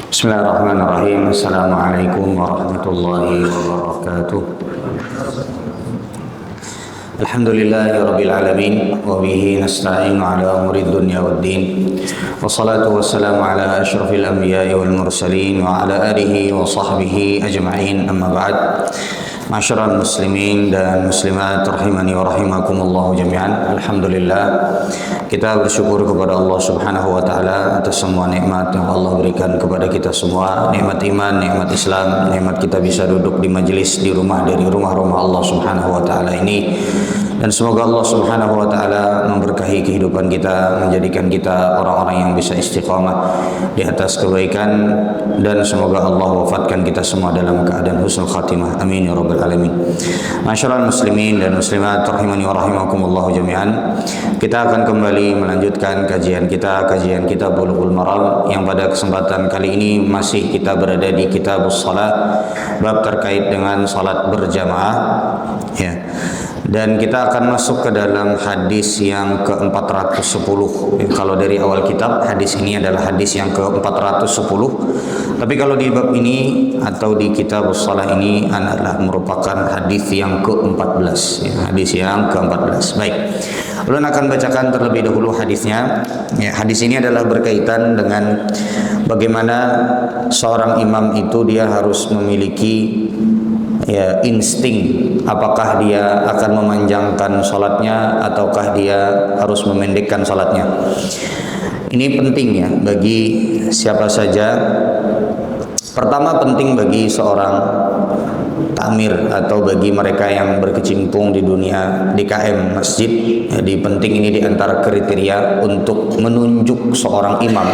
Bismillahirrahmanirrahim. Assalamualaikum warahmatullahi wabarakatuh. Alhamdulillahirabbil alamin wa bihi nasta'inu ala umuri dunya waddin. Wassalatu wassalamu ala asyrafil anbiya'i wal mursalin wa ala alihi wa sahbihi ajma'in. Amma ba'd. Masyarul muslimin dan muslimat rahimani wa rahimakumullah jami'an. Alhamdulillah, kita bersyukur kepada Allah Subhanahu wa taala atas semua nikmat yang Allah berikan kepada kita semua. Nikmat iman, nikmat Islam, nikmat kita bisa duduk di majelis di rumah dari rumah-rumah Allah Subhanahu wa taala ini. Dan semoga Allah Subhanahu wa taala memberkahi kehidupan kita, menjadikan kita orang-orang yang bisa istiqamah di atas kebaikan, dan semoga Allah wafatkan kita semua dalam keadaan husnul khatimah. Amin ya rabbal alamin. Masyarul muslimin dan muslimat rahimani wa rahimakumullah jami'an. Kita akan kembali melanjutkan kajian kita Bulughul Maram, yang pada kesempatan kali ini masih kita berada di Kitabus Shalah, bab terkait dengan salat berjamaah, ya. Dan kita akan masuk ke dalam hadis yang ke-410. Kalau dari awal kitab, hadis ini adalah hadis yang ke-410. Tapi kalau di bab ini atau di Kitabus Shalah ini adalah merupakan hadis yang ke-14, ya, hadis yang ke-14. Baik. Ulun akan bacakan terlebih dahulu hadisnya. Ya, hadis ini adalah berkaitan dengan bagaimana seorang imam itu dia harus memiliki insting, apakah dia akan memanjangkan sholatnya ataukah dia harus memendekkan sholatnya. Ini penting ya bagi siapa saja. Pertama, penting bagi seorang takmir atau bagi mereka yang berkecimpung di dunia DKM masjid. Jadi penting ini diantara kriteria untuk menunjuk seorang imam.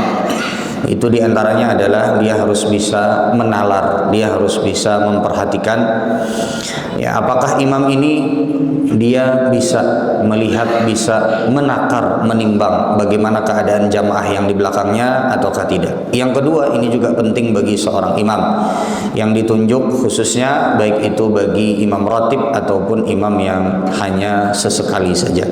Itu diantaranya adalah dia harus bisa menalar, dia harus bisa memperhatikan, ya, apakah imam ini dia bisa melihat, bisa menakar, menimbang bagaimana keadaan jamaah yang di belakangnya ataukah tidak. Yang kedua, ini juga penting bagi seorang imam yang ditunjuk, khususnya baik itu bagi imam ratib ataupun imam yang hanya sesekali saja.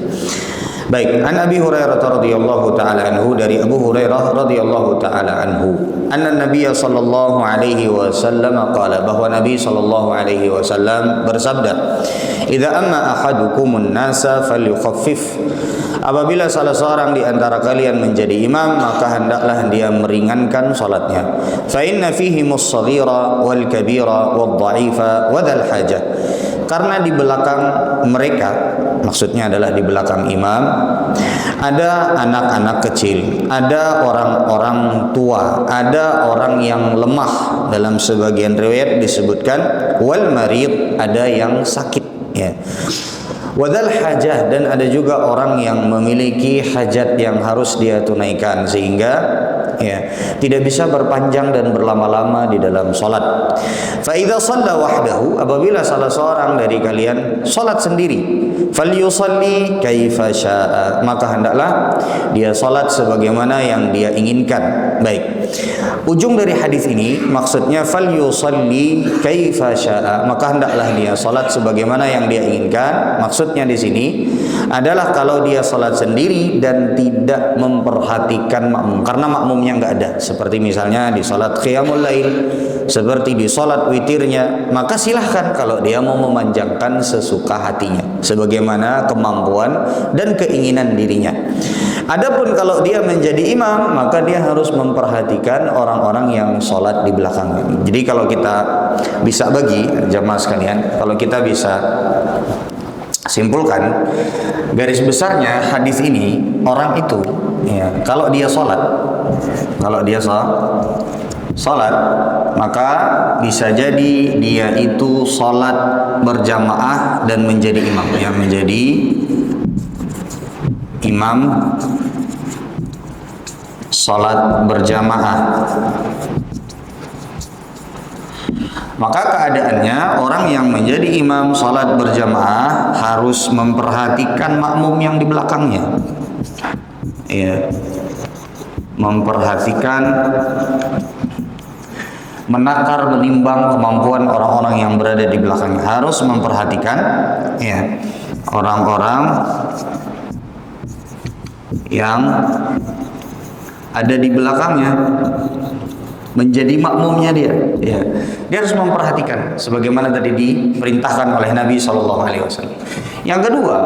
Baik, an Abi Hurairah radhiyallahu taala anhu, dari Abu Hurairah radhiyallahu taala anhu, anna Nabiy sallallahu alaihi wasallam qala, bahwa Nabi sallallahu alaihi wasallam bersabda, "Idza amma ahadukumun nasa falyukhaffif." Apabila salah seorang di antara kalian menjadi imam, maka hendaklah dia meringankan salatnya. Fa inna fihimus shaghira wal kabira wad dha'ifa wa dzal hajah. Karena di belakang mereka, maksudnya adalah di belakang imam, ada anak-anak kecil, ada orang-orang tua, ada orang yang lemah. Dalam sebagian riwayat disebutkan wal marid, ada yang sakit, ya. Wadal hajah, dan ada juga orang yang memiliki hajat yang harus dia tunaikan, sehingga ya tidak bisa berpanjang dan berlama-lama di dalam salat. Fa idza shalla wahdahu, apabila salah seorang dari kalian salat sendiri, falyusalli kaifa syaa, maka hendaklah dia salat sebagaimana yang dia inginkan. Baik. Ujung dari hadis ini maksudnya falyusalli kaifa syaa, maka hendaklah dia salat sebagaimana yang dia inginkan. Maksudnya di sini adalah kalau dia salat sendiri dan tidak memperhatikan makmum, karena makmumnya nggak ada, seperti misalnya di salat qiyamul lail, seperti di salat witirnya, maka silahkan kalau dia mau memanjangkan sesuka hatinya, sebagaimana kemampuan dan keinginan dirinya. Adapun kalau dia menjadi imam, maka dia harus memperhatikan orang-orang yang salat di belakangnya. Jadi kalau kita bisa bagi jamaah sekalian, kalau kita bisa simpulkan garis besarnya hadis ini, orang itu ya, kalau dia salat maka bisa jadi dia itu salat berjamaah dan menjadi imam, ya, menjadi imam salat berjamaah. Maka keadaannya orang yang menjadi imam salat berjamaah harus memperhatikan makmum yang di belakangnya, ya, memperhatikan, menakar, menimbang kemampuan orang-orang yang berada di belakangnya, harus memperhatikan, ya, orang-orang yang ada di belakangnya. menjadi makmumnya dia. Ya. Dia harus memperhatikan sebagaimana tadi diperintahkan oleh Nabi SAW. Yang kedua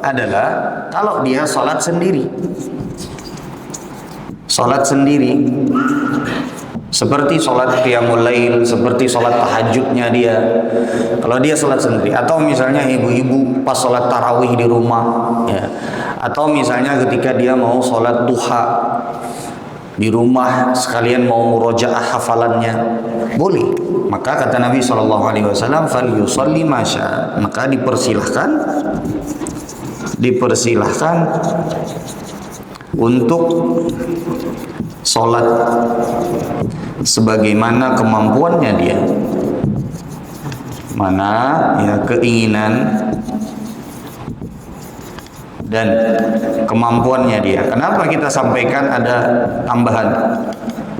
adalah kalau dia sholat sendiri. Sholat sendiri seperti sholat qiyamul lail, seperti sholat tahajudnya dia. Kalau dia sholat sendiri, atau misalnya ibu-ibu pas sholat tarawih di rumah, ya. Atau misalnya ketika dia mau sholat duha di rumah sekalian mau murojaah hafalannya, boleh. Maka kata Nabi SAW, fal yusalli masya, maka dipersilahkan untuk sholat sebagaimana kemampuannya dia, mana ya keinginan dan kemampuannya dia. Kenapa kita sampaikan ada tambahan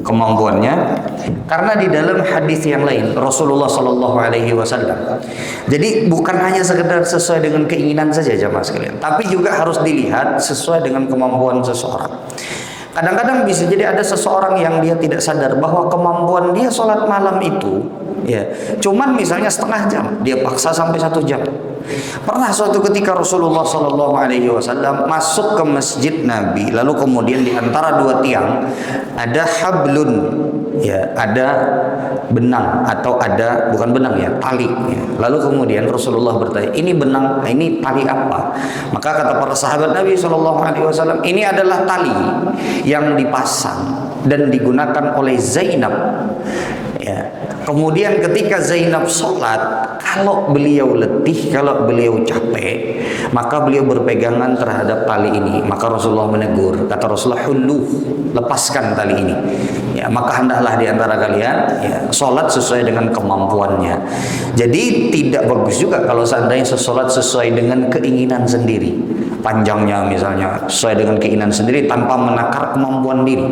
kemampuannya? Karena di dalam hadis yang lain Rasulullah Shallallahu Alaihi Wasallam, jadi bukan hanya sekedar sesuai dengan keinginan saja jamaah sekalian, tapi juga harus dilihat sesuai dengan kemampuan seseorang. Kadang-kadang bisa jadi ada seseorang yang dia tidak sadar bahwa kemampuan dia sholat malam itu, ya, cuman misalnya setengah jam, dia paksa sampai 1 jam. Pernah suatu ketika Rasulullah Shallallahu Alaihi Wasallam masuk ke masjid Nabi, lalu kemudian di antara 2 tiang ada hablun, ya, ada benang atau ada bukan benang ya, tali. Ya. Lalu kemudian Rasulullah bertanya, ini benang, ini tali apa? Maka kata para sahabat Nabi Shallallahu Alaihi Wasallam, ini adalah tali yang dipasang dan digunakan oleh Zainab. Ya. Kemudian ketika Zainab sholat, kalau beliau letih, kalau beliau capek, maka beliau berpegangan terhadap tali ini. Maka Rasulullah menegur, kata Rasulullah, hulluh, lepaskan tali ini. Ya, maka hendaklah di antara kalian ya, sholat sesuai dengan kemampuannya. Jadi tidak bagus juga kalau seandainya sholat sesuai dengan keinginan sendiri. Panjangnya misalnya sesuai dengan keinginan sendiri tanpa menakar kemampuan diri.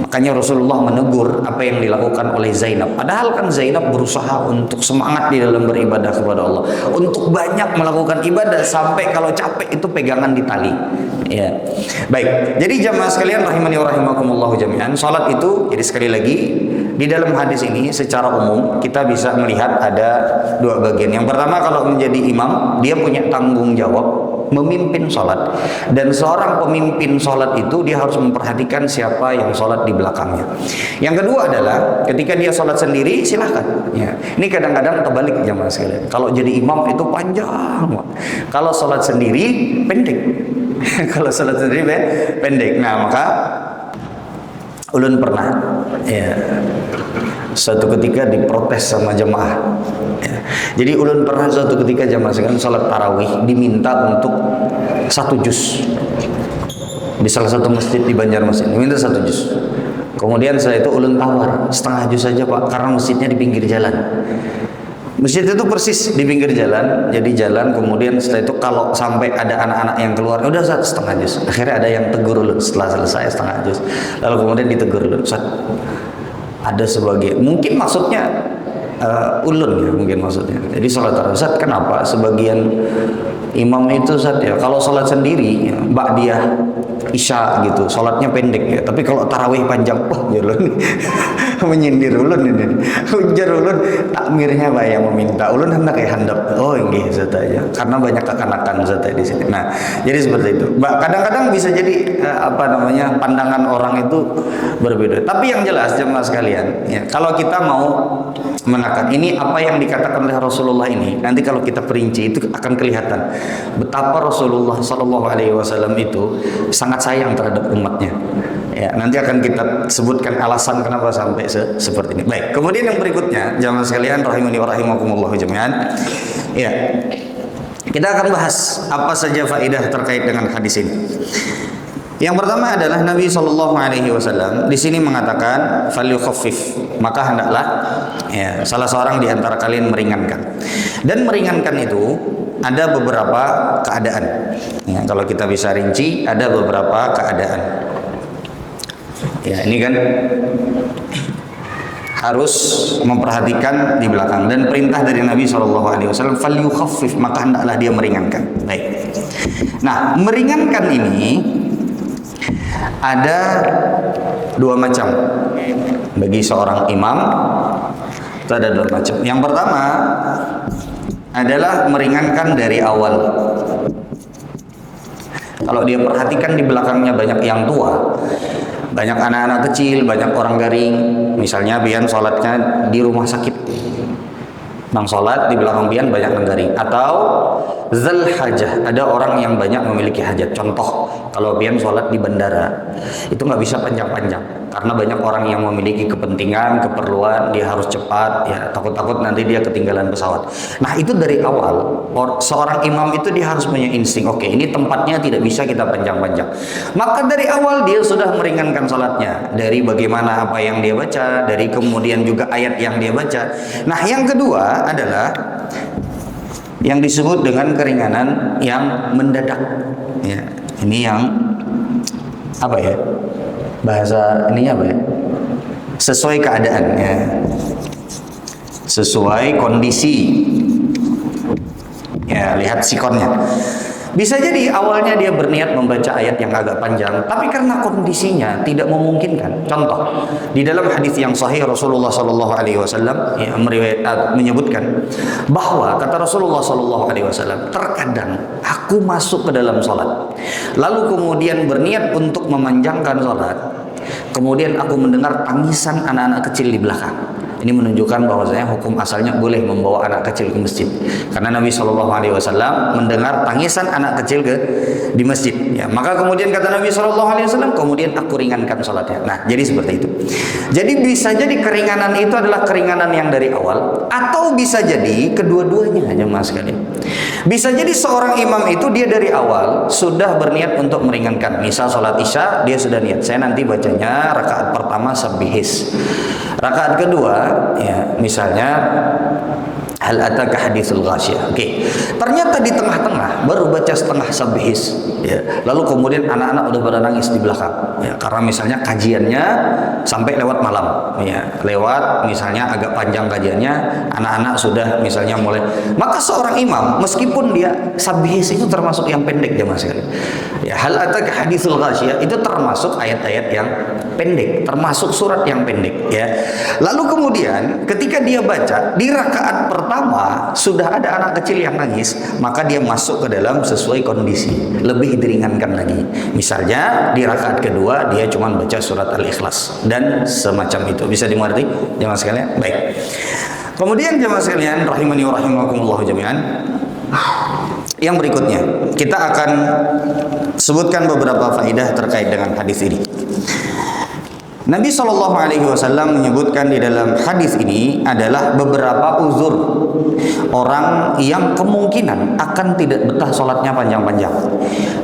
Makanya Rasulullah menegur apa yang dilakukan oleh Zainab. Padahal kan Zainab berusaha untuk semangat di dalam beribadah kepada Allah, untuk banyak melakukan ibadah sampai kalau capek itu pegangan di tali. Ya. Baik. Jadi jamaah sekalian rahimani wa rahimakumullah jami'an, salat itu jadi sekali lagi di dalam hadis ini secara umum kita bisa melihat ada 2 bagian. Yang pertama, kalau menjadi imam dia punya tanggung jawab memimpin sholat, dan seorang pemimpin sholat itu dia harus memperhatikan siapa yang sholat di belakangnya. Yang kedua adalah ketika dia sholat sendiri silahkan. Ya. Ini kadang-kadang terbalik jamaah sekalian. Kalau jadi imam itu panjang, kalau sholat sendiri pendek. Kalau sholat sendiri pendek. Nah maka ulun pernah ya, suatu ketika diprotes sama jemaah. Ya. Jadi ulun pernah suatu ketika jemaah sekalian sholat tarawih diminta untuk 1 juz di salah satu masjid di Banjarmasin, diminta 1 juz. Kemudian setelah itu ulun tawar, setengah juz saja Pak, karena masjidnya di pinggir jalan. Masjid itu persis di pinggir jalan, jadi jalan. Kemudian setelah itu kalau sampai ada anak-anak yang keluar, udah Ustaz, setengah juz. Akhirnya ada yang tegur ulun setelah selesai setengah juz. Lalu kemudian ditegur ulun, Ustaz, ada sebagian, mungkin maksudnya ulun ya, mungkin maksudnya. Jadi sholat tarawih, Ustaz, kenapa sebagian imam itu Ustaz ya, kalau sholat sendiri ya, ba'diyah isya gitu, sholatnya pendek ya, tapi kalau tarawih panjang, wah ya ulun menyindir ulun ini, ujar ulun, takmirnya Pak yang meminta, ulun hendak ya handap, oh nggih Ustaz aja, karena banyak kekanakan Ustaz di sini. Nah, jadi seperti itu. Kadang-kadang bisa jadi pandangan orang itu berbeda. Tapi yang jelas jemaah sekalian, ya, kalau kita mau menakar ini apa yang dikatakan oleh Rasulullah ini, nanti kalau kita perinci itu akan kelihatan betapa Rasulullah Shallallahu Alaihi Wasallam itu sangat sayang terhadap umatnya. Ya, nanti akan kita sebutkan alasan kenapa sampai seperti ini. Baik, kemudian yang berikutnya jamaah sekalian rahimani wa rahimakumullah jami'an. Ya. Kita akan bahas apa saja faedah terkait dengan hadis ini. Yang pertama adalah Nabi Shallallahu Alaihi Wasallam di sini mengatakan falyukhaffif, maka hendaklah ya, salah seorang di antara kalian meringankan. Dan meringankan itu ada beberapa keadaan. Ya, kalau kita bisa rinci ada beberapa keadaan. Ya, ini kan harus memperhatikan di belakang, dan perintah dari Nabi SAW falyukhaffif, maka hendaklah dia meringankan. Baik. Nah, meringankan ini Ada dua macam bagi seorang imam. Itu ada dua macam. Yang pertama adalah meringankan dari awal. Kalau dia perhatikan di belakangnya banyak yang tua, banyak anak-anak kecil, banyak orang garing. Misalnya pian sholatnya di rumah sakit, nang sholat di belakang pian banyak yang garing. Atau zal hajah, ada orang yang banyak memiliki hajat. Contoh, kalau pian sholat di bandara, itu nggak bisa panjang-panjang. Karena banyak orang yang memiliki kepentingan, keperluan, dia harus cepat, ya takut-takut nanti dia ketinggalan pesawat. Nah itu dari awal, seorang imam itu dia harus punya insting, oke ini tempatnya tidak bisa kita panjang-panjang. Maka dari awal dia sudah meringankan sholatnya, dari bagaimana apa yang dia baca, dari kemudian juga ayat yang dia baca. Nah yang kedua adalah yang disebut dengan keringanan yang mendadak. Ya, ini yang apa ya? Bahasa ininya apa ya? Sesuai keadaan ya. Sesuai kondisi. Ya, lihat sikonnya. Bisa jadi awalnya dia berniat membaca ayat yang agak panjang, tapi karena kondisinya tidak memungkinkan. Contoh, di dalam hadis yang sahih Rasulullah Shallallahu Alaihi Wasallam menyebutkan bahwa kata Rasulullah Shallallahu Alaihi Wasallam, terkadang aku masuk ke dalam sholat, lalu kemudian berniat untuk memanjangkan sholat, kemudian aku mendengar tangisan anak-anak kecil di belakang. Ini menunjukkan bahwasanya hukum asalnya boleh membawa anak kecil ke masjid. Karena Nabi Shallallahu Alaihi Wasallam mendengar tangisan anak kecil di masjid. Ya, maka kemudian kata Nabi Shallallahu Alaihi Wasallam, kemudian aku ringankan sholatnya. Nah, jadi seperti itu. Jadi bisa jadi keringanan itu adalah keringanan yang dari awal, atau bisa jadi kedua-duanya hanya mas sekali. Bisa jadi seorang imam itu dia dari awal sudah berniat untuk meringankan. Misal sholat isya, dia sudah niat, saya nanti bacanya rakaat pertama sabihis, rakaat kedua ya misalnya hal ataka haditsul ghasyiyah. Oke. Ternyata di tengah-tengah baru baca setengah sabihis ya. Lalu kemudian anak-anak udah pada nangis di belakang ya, karena misalnya kajiannya sampai lewat malam ya. Lewat misalnya agak panjang kajiannya, anak-anak sudah misalnya mulai. Maka seorang imam meskipun dia sabihis itu termasuk yang pendek jemaah sekalian. Ya, hal ataka haditsul ghasyiyah itu termasuk ayat-ayat yang pendek, termasuk surat yang pendek ya. Lalu kemudian ketika dia baca di rakaat pertama sudah ada anak kecil yang nangis, maka dia masuk ke dalam sesuai kondisi, lebih diringankan lagi. Misalnya di rakaat kedua dia cuma baca surat Al-Ikhlas dan semacam itu. Bisa dimengerti jemaah sekalian? Baik. Kemudian jemaah sekalian rahimani wa rahimakumullah jami'an. Yang berikutnya kita akan sebutkan beberapa faedah terkait dengan hadis ini. Nabi Shallallahu Alaihi Wasallam menyebutkan di dalam hadis ini adalah beberapa uzur orang yang kemungkinan akan tidak betah sholatnya panjang-panjang.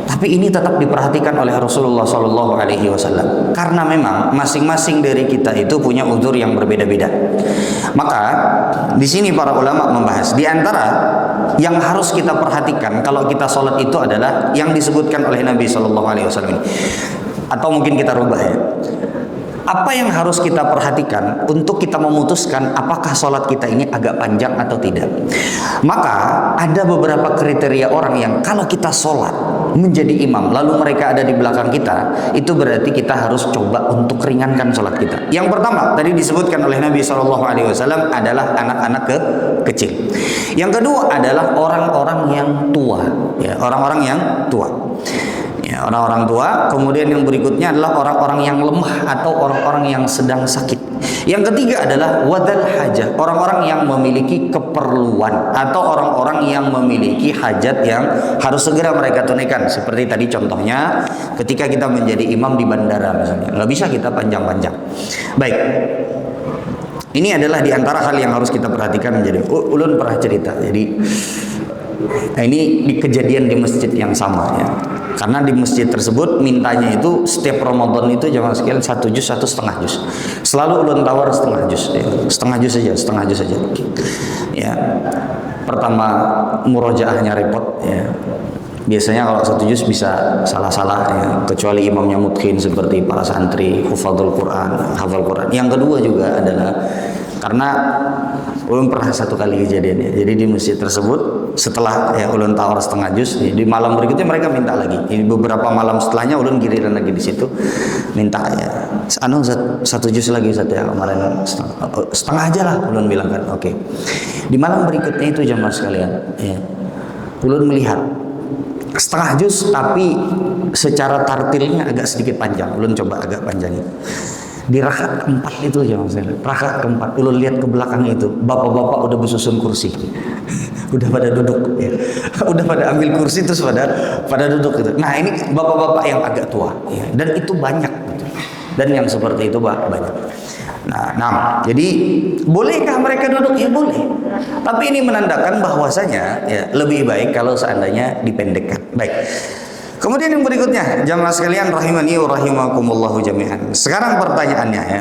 Tapi ini tetap diperhatikan oleh Rasulullah Shallallahu Alaihi Wasallam karena memang masing-masing dari kita itu punya uzur yang berbeda-beda. Maka di sini para ulama membahas di antara yang harus kita perhatikan kalau kita sholat itu adalah yang disebutkan oleh Nabi Shallallahu Alaihi Wasallam ini. Atau mungkin kita rubah ya. Apa yang harus kita perhatikan untuk kita memutuskan apakah sholat kita ini agak panjang atau tidak? Maka ada beberapa kriteria orang yang kalau kita sholat menjadi imam lalu mereka ada di belakang kita, itu berarti kita harus coba untuk ringankan sholat kita. Yang pertama tadi disebutkan oleh Nabi SAW adalah anak-anak kecil. Yang kedua adalah orang-orang yang tua, ya, orang-orang yang tua. Ya, orang-orang tua. Kemudian yang berikutnya adalah orang-orang yang lemah atau orang-orang yang sedang sakit. Yang ketiga adalah wadal hajah, orang-orang yang memiliki keperluan atau orang-orang yang memiliki hajat yang harus segera mereka tunaikan. Seperti tadi contohnya ketika kita menjadi imam di bandara misalnya, nggak bisa kita panjang-panjang. Baik, ini adalah di antara hal yang harus kita perhatikan menjadi. Ulun pernah cerita, jadi ini di kejadian di masjid yang sama ya. Karena di masjid tersebut mintanya itu setiap Ramadan itu jamaah sekalian 1 juz 1,5 juz. Selalu ulun tawar setengah juz ya. Setengah juz saja. Ya. Pertama murojaahnya repot ya. Biasanya kalau 1 juz bisa salah-salah ya, kecuali imamnya mutqin seperti para santri hafal Quran. Yang kedua juga adalah Karena ulun pernah satu kali kejadiannya. Jadi di masjid tersebut setelah ya ulun tawar setengah juz, di malam berikutnya mereka minta lagi. Ini beberapa malam setelahnya ulun giliran lagi di situ minta ya. Satu juz lagi Ustaz ya, kemarin setengah aja lah ulun bilang kan. Oke. Di malam berikutnya itu jamaah sekalian, ya. Ulun melihat setengah juz tapi secara tartilnya agak sedikit panjang. Ulun coba agak panjangin. Di rakaat keempat itu ya Mas, rakaat keempat ulun lihat ke belakang itu bapak-bapak udah bersusun kursi. Udah pada duduk ya. Udah pada ambil kursi terus pada duduk gitu. Nah, ini bapak-bapak yang agak tua ya. Dan itu banyak gitu. Dan yang seperti itu banyak. Nah, jadi bolehkah mereka duduk? Ya boleh. Tapi ini menandakan bahwasanya ya lebih baik kalau seandainya dipendekkan. Baik. Kemudian yang berikutnya, jamaah sekalian rahimani wa rahimakumullahu jami'an. Sekarang pertanyaannya ya.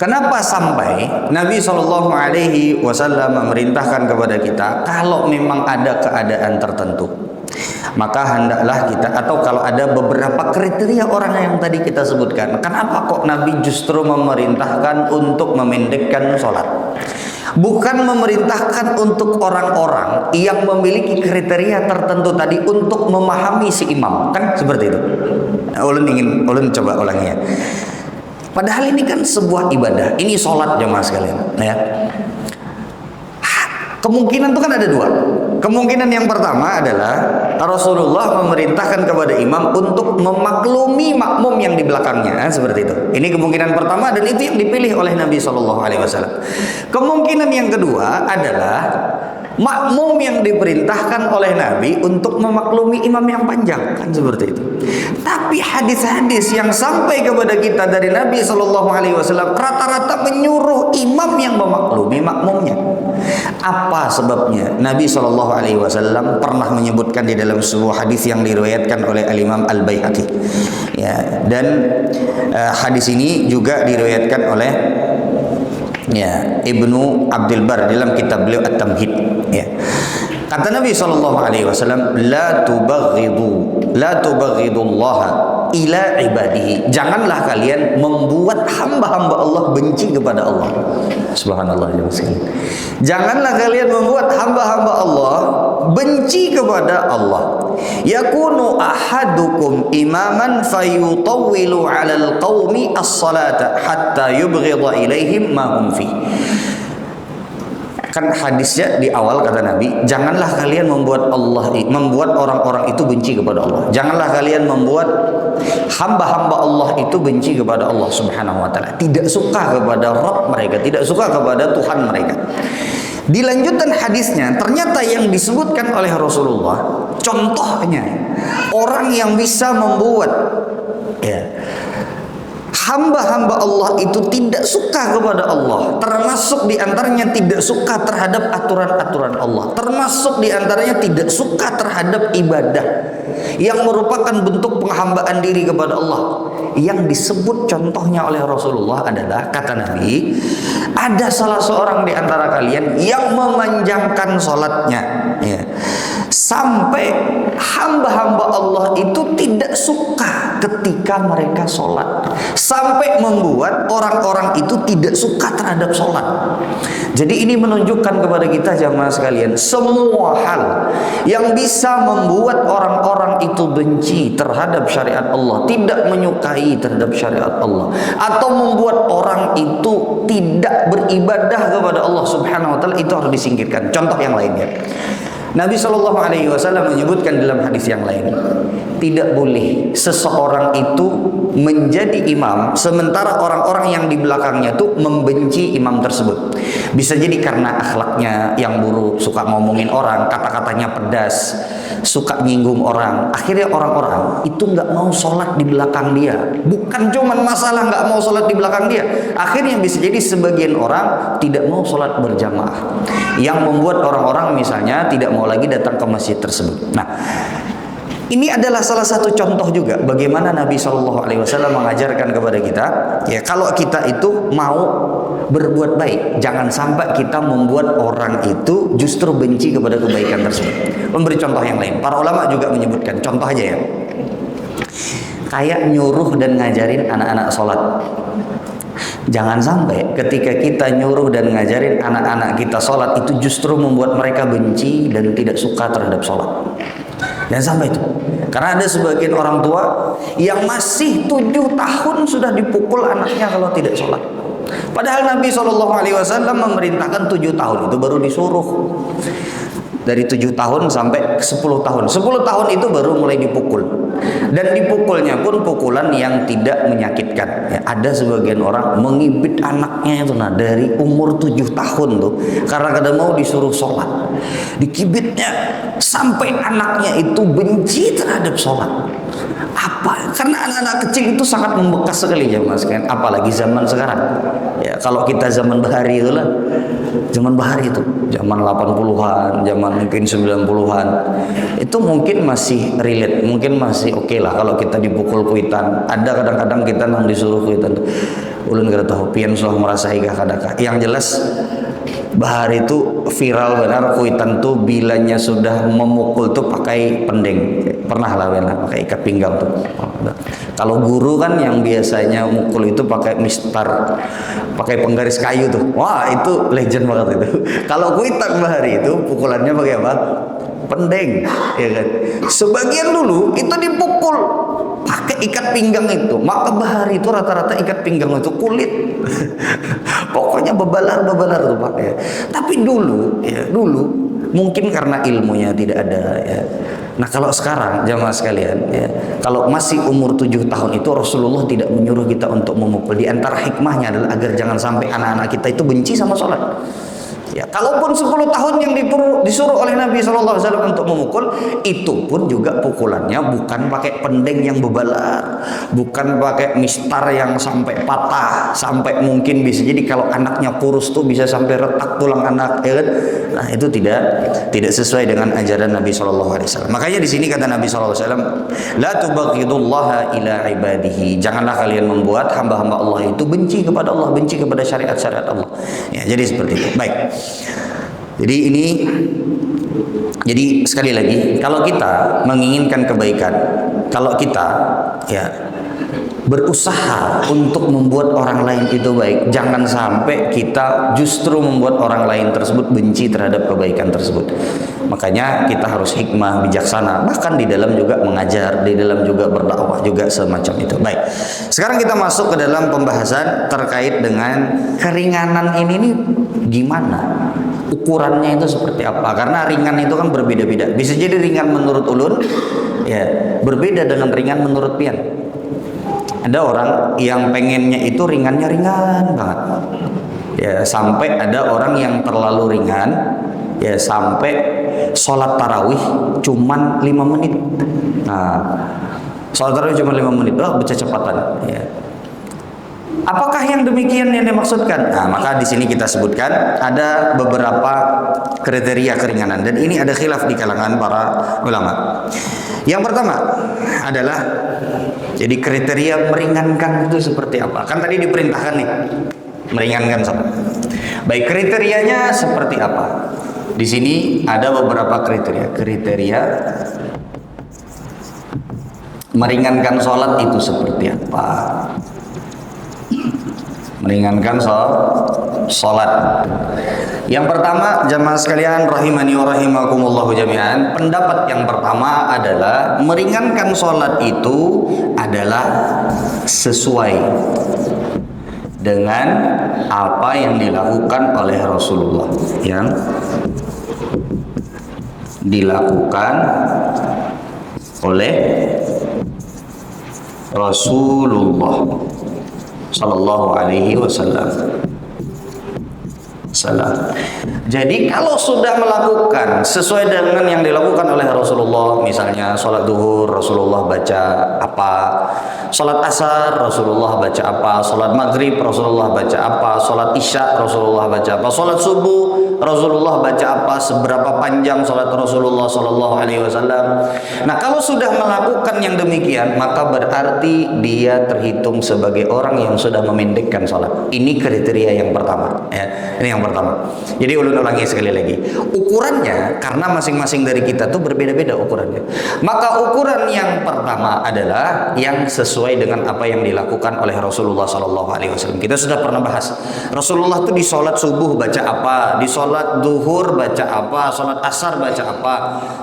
Kenapa sampai Nabi SAW memerintahkan kepada kita kalau memang ada keadaan tertentu, maka hendaklah kita, atau kalau ada beberapa kriteria orang yang tadi kita sebutkan, kenapa kok Nabi justru memerintahkan untuk memendekkan sholat? Bukan memerintahkan untuk orang-orang yang memiliki kriteria tertentu tadi untuk memahami si imam, kan seperti itu. Ulun coba ulangi ya. Padahal ini kan sebuah ibadah, ini sholat jamaah sekalian ya. Kemungkinan itu kan ada dua. Kemungkinan yang pertama adalah Rasulullah memerintahkan kepada imam untuk memaklumi makmum yang di belakangnya, seperti itu. Ini kemungkinan pertama dan itu yang dipilih oleh Nabi SAW. Kemungkinan yang kedua adalah makmum yang diperintahkan oleh Nabi untuk memaklumi imam yang panjang, kan seperti itu. Tapi hadis-hadis yang sampai kepada kita dari Nabi SAW rata-rata menyuruh imam yang memaklumi makmumnya. Apa sebabnya? Nabi SAW pernah menyebutkan di dalam sebuah hadis yang diriwayatkan oleh Al-Imam Al-Baihaqi. Ya, dan hadis ini juga diriwayatkan oleh ya Ibnu Abdul Bar dalam kitab beliau At-Tamhid. Ya. Kata Nabi SAW, la tubaghidu Allah ila ibadihi. Janganlah kalian membuat hamba-hamba Allah benci kepada Allah. Subhanallah ya sekali. Janganlah kalian membuat hamba-hamba Allah benci kepada Allah. Yakunu ahadukum imaman fayutawwilu 'alal qaumi as-salata hatta yubghidha ilaihim ma hum fi. Kan hadisnya di awal kata Nabi, janganlah kalian membuat orang-orang itu benci kepada Allah. Janganlah kalian membuat hamba-hamba Allah itu benci kepada Allah Subhanahu wa taala. Tidak suka kepada Rabb mereka, tidak suka kepada Tuhan mereka. Di lanjutan hadisnya, ternyata yang disebutkan oleh Rasulullah, contohnya orang yang bisa membuat ya hamba-hamba Allah itu tidak suka kepada Allah, termasuk diantaranya tidak suka terhadap aturan-aturan Allah, termasuk diantaranya tidak suka terhadap ibadah yang merupakan bentuk penghambaan diri kepada Allah. Yang disebut contohnya oleh Rasulullah adalah, kata Nabi, ada salah seorang di antara kalian yang memanjangkan sholatnya ya, sampai hamba-hamba Allah itu tidak suka ketika mereka sholat, sampai membuat orang-orang itu tidak suka terhadap sholat. Jadi ini menunjukkan kepada kita jamaah sekalian, semua hal yang bisa membuat orang-orang itu benci terhadap syariat Allah, tidak menyukai terhadap syariat Allah, atau membuat orang itu tidak beribadah kepada Allah Subhanahu wa taala, itu harus disingkirkan. Contoh yang lainnya, Nabi SAW menyebutkan dalam hadis yang lain, tidak boleh seseorang itu menjadi imam sementara orang-orang yang di belakangnya itu membenci imam tersebut. Bisa jadi karena akhlaknya yang buruk, suka ngomongin orang, kata-katanya pedas, suka nyinggung orang. Akhirnya orang-orang itu nggak mau sholat di belakang dia. Bukan cuma masalah nggak mau sholat di belakang dia, akhirnya bisa jadi sebagian orang tidak mau sholat berjamaah, yang membuat orang-orang misalnya tidak mau lagi datang ke masjid tersebut. Nah, ini adalah salah satu contoh juga bagaimana Nabi SAW mengajarkan kepada kita, ya kalau kita itu mau berbuat baik, jangan sampai kita membuat orang itu justru benci kepada kebaikan tersebut. Memberi contoh yang lain, para ulama juga menyebutkan, contoh aja ya, kayak nyuruh dan ngajarin anak-anak sholat. Jangan sampai ketika kita nyuruh dan ngajarin anak-anak kita sholat itu justru membuat mereka benci dan tidak suka terhadap sholat. Jangan sampai itu. Karena ada sebagian orang tua yang masih 7 tahun sudah dipukul anaknya kalau tidak sholat. Padahal Nabi SAW memerintahkan 7 tahun itu baru disuruh. Dari 7 tahun sampai 10 tahun. 10 tahun itu baru mulai dipukul. Dan dipukulnya pun pukulan yang tidak menyakitkan. Ya, ada sebagian orang mengibit anaknya itu dari umur 7 tahun tuh karena kadang mau disuruh sholat. Dikibitnya sampai anaknya itu benci terhadap sholat. Apa? Karena anak-anak kecil itu sangat membekas sekali ya mas kan. Apalagi zaman sekarang. Ya, kalau kita zaman bahari itulah. Zaman bahari itu, zaman 80-an, zaman mungkin 90-an. Itu mungkin masih relate, mungkin masih oke lah kalau kita dipukul kuitan. Ada kadang-kadang kita nang disuruh kuitan. Ulun kada tahu pian sudah merasai kadang-kadang. Yang jelas bahari itu viral benar kuitan tuh bilanya sudah memukul tuh pakai pendeng. Pernah lah benar pakai ikat pinggang tuh. Kalau guru kan yang biasanya mukul itu pakai mistar, pakai penggaris kayu tuh. Wah, itu legend banget itu. Kalau kuitan bahari itu pukulannya pakai apa? Pendeng, ya kan. Sebagian dulu itu dipukul pakai ikat pinggang itu. Maka bahari itu rata-rata ikat pinggang itu kulit. Pokoknya bebalar tuh pakai. Tapi dulu, ya dulu mungkin karena ilmunya tidak ada ya. Nah kalau sekarang jamaah sekalian ya, kalau masih umur 7 tahun itu Rasulullah tidak menyuruh kita untuk memukul. Di antara hikmahnya adalah agar jangan sampai anak-anak kita itu benci sama sholat. Ya, kalaupun 10 tahun yang disuruh oleh Nabi SAW untuk memukul, itu pun juga pukulannya bukan pakai pendeng yang bebalar, bukan pakai mistar yang sampai patah, sampai mungkin bisa jadi kalau anaknya kurus tuh bisa sampai retak tulang anak, ya kan? Nah itu tidak sesuai dengan ajaran Nabi SAW. Makanya di sini kata Nabi SAW, la tubaghidullaha ila ibadihi. Janganlah kalian membuat hamba-hamba Allah itu benci kepada Allah, benci kepada syariat-syariat Allah. Ya, jadi seperti itu. Baik. Jadi sekali lagi, kalau kita menginginkan kebaikan, kalau kita ya berusaha untuk membuat orang lain itu baik, jangan sampai kita justru membuat orang lain tersebut benci terhadap kebaikan tersebut. Makanya kita harus hikmah, bijaksana, bahkan di dalam juga mengajar, di dalam juga berdakwah juga semacam itu. Baik, sekarang kita masuk ke dalam pembahasan terkait dengan keringanan ini nih gimana? Ukurannya itu seperti apa? Karena ringan itu kan berbeda-beda. Bisa jadi ringan menurut ulun, ya berbeda dengan ringan menurut pian. Ada orang yang pengennya itu ringannya ringan banget. Ya sampai ada orang yang terlalu ringan, ya sampai sholat tarawih cuman 5 menit. Nah, sholat tarawih cuma 5 menit, baca cepatan. Ya. Apakah yang demikian yang dimaksudkan? Nah, maka di sini kita sebutkan ada beberapa kriteria keringanan dan ini ada khilaf di kalangan para ulama. Yang pertama adalah jadi kriteria meringankan itu seperti apa? Kan tadi diperintahkan nih meringankan sholat. Baik, kriterianya seperti apa? Di sini ada beberapa kriteria meringankan sholat itu seperti apa? Meringankan sholat. Yang pertama, jamaah sekalian rahimani wa rahimakumullahu jami'an, pendapat yang pertama adalah meringankan sholat itu adalah sesuai dengan apa yang dilakukan oleh Rasulullah, yang dilakukan oleh Rasulullah Sallallahu Alaihi Wasallam. Jadi kalau sudah melakukan sesuai dengan yang dilakukan oleh Rasulullah, misalnya sholat duhur Rasulullah baca apa, sholat asar Rasulullah baca apa, sholat maghrib Rasulullah baca apa, sholat isya Rasulullah baca apa, sholat subuh Rasulullah baca apa, seberapa panjang salat Rasulullah Sallallahu Alaihi Wasallam. Nah, kalau sudah melakukan yang demikian, maka berarti dia terhitung sebagai orang yang sudah memendekkan salat. Ini kriteria yang pertama. Ya, ini yang pertama. Jadi ulangi sekali lagi. Ukurannya, karena masing-masing dari kita tuh berbeda-beda ukurannya. Maka ukuran yang pertama adalah yang sesuai dengan apa yang dilakukan oleh Rasulullah Sallallahu Alaihi Wasallam. Kita sudah pernah bahas. Rasulullah tuh di sholat subuh baca apa, di sholat duhur baca apa, sholat asar baca apa,